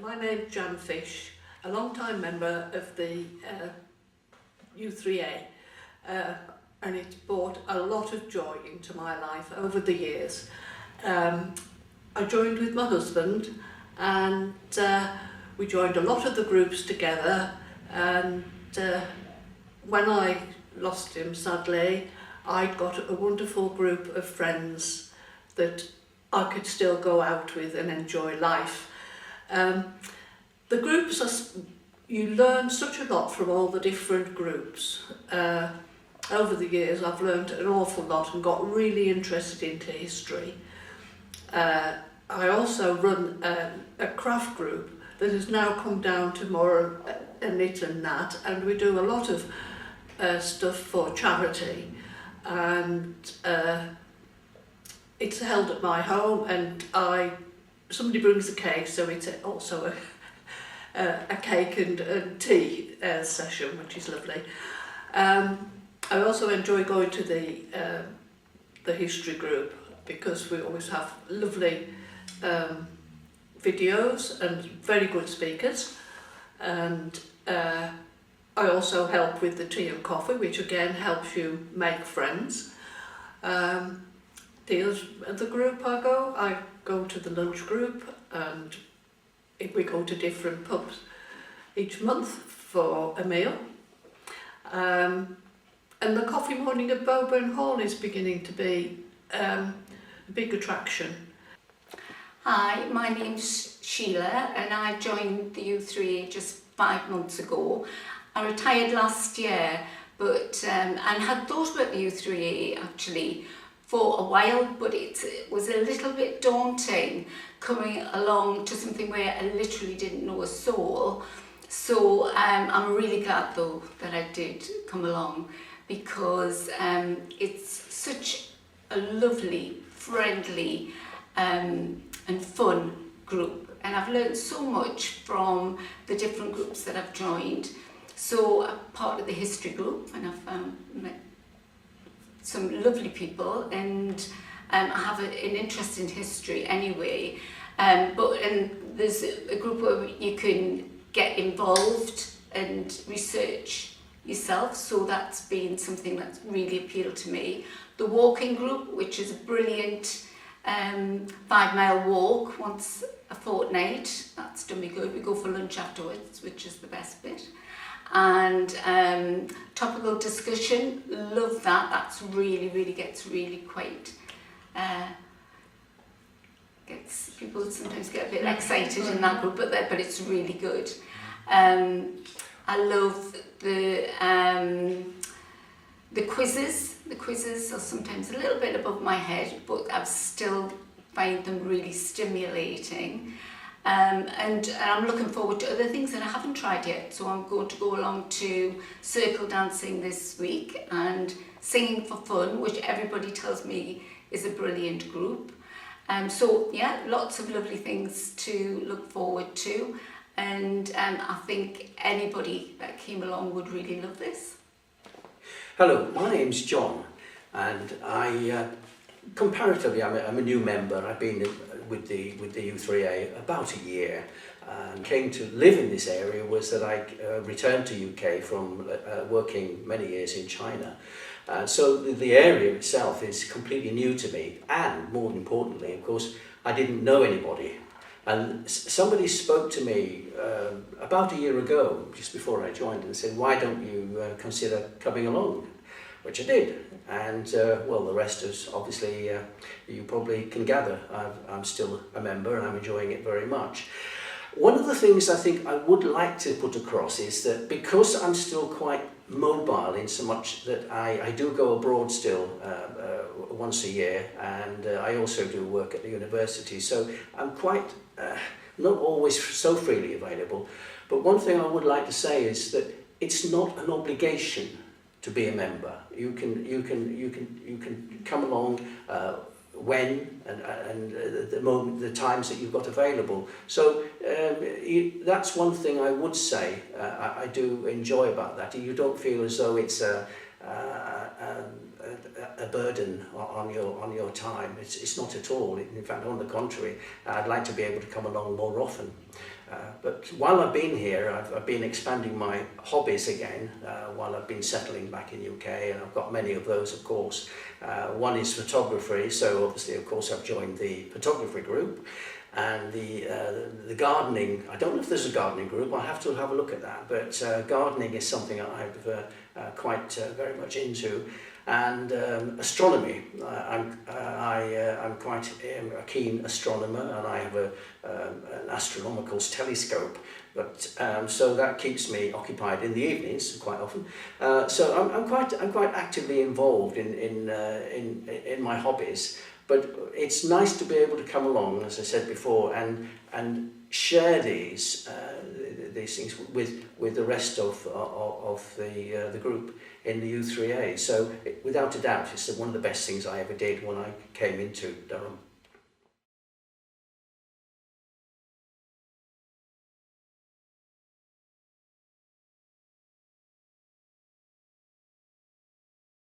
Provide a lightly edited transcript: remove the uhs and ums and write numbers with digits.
My name's Jan Fish, a long-time member of the u3a, and it's brought a lot of joy into my life over the years. I joined with my husband, and we joined a lot of the groups together, and when I lost him, sadly, I got a wonderful group of friends that I could still go out with and enjoy life. The groups, you learn such a lot from all the different groups. Over the years I've learned an awful lot and got really interested into history. I also run a craft group that has now come down to more a knit and that, and we do a lot of stuff for charity, and it's held at my home, and somebody brings a cake, so it's also a cake and tea session, which is lovely. I also enjoy going to the history group because we always have lovely videos and very good speakers, and I also help with the tea and coffee, which again helps you make friends. The group I go to the lunch group, and we go to different pubs each month for a meal. And the coffee morning at Boburn Hall is beginning to be a big attraction. Hi, my name's Sheila, and I joined the u3a just 5 months ago. I retired last year, but and had thought about the u3a actually for a while, but it was a little bit daunting coming along to something where I literally didn't know a soul. So I'm really glad though that I did come along, because it's such a lovely, friendly and fun group, and I've learned so much from the different groups that I've joined. So I'm part of the history group, and I've met some lovely people, and I have an interest in history anyway. And there's a group where you can get involved and research yourself, so that's been something that's really appealed to me. The walking group, which is a brilliant 5-mile walk once a fortnight, that's done me good. We go for lunch afterwards, which is the best bit. And topical discussion, love that. That's really gets really quite gets people sometimes get a bit excited in that group, but it's really good. I love the quizzes. The quizzes are sometimes a little bit above my head, but I still find them really stimulating. And I'm looking forward to other things that I haven't tried yet. So I'm going to go along to circle dancing this week and singing for fun, which everybody tells me is a brilliant group. So yeah, lots of lovely things to look forward to. And I think anybody that came along would really love this. Hello, my name's John, and comparatively, I'm a new member. I've been with the u3a about a year, and came to live in this area was that I returned to UK from working many years in China. So the area itself is completely new to me, and more importantly, of course, I didn't know anybody. And somebody spoke to me about a year ago, just before I joined, and said, why don't you consider coming along? Which I did. And well, the rest is obviously, you probably can gather, I'm still a member and I'm enjoying it very much. One of the things I think I would like to put across is that because I'm still quite mobile in so much that I do go abroad still once a year, and I also do work at the university, so I'm quite not always so freely available. But one thing I would like to say is that it's not an obligation to be a member. You can come along when and the times that you've got available. So that's one thing I would say I do enjoy about that. You don't feel as though it's a burden on your time. It's not at all. In fact, on the contrary, I'd like to be able to come along more often. But while I've been here, I've been expanding my hobbies again while I've been settling back in the UK, and I've got many of those, of course. One is photography, so obviously, of course, I've joined the photography group. And the gardening, I don't know if there's a gardening group, I'll have to have a look at that, but gardening is something I've quite very much into. And astronomy, I'm quite a keen astronomer, and I have an astronomical telescope, but so that keeps me occupied in the evenings quite often. So I'm quite actively involved in my hobbies. But it's nice to be able to come along, as I said before, and share these things with the rest of the group in the u3a. So without a doubt, it's one of the best things I ever did when I came into Durham.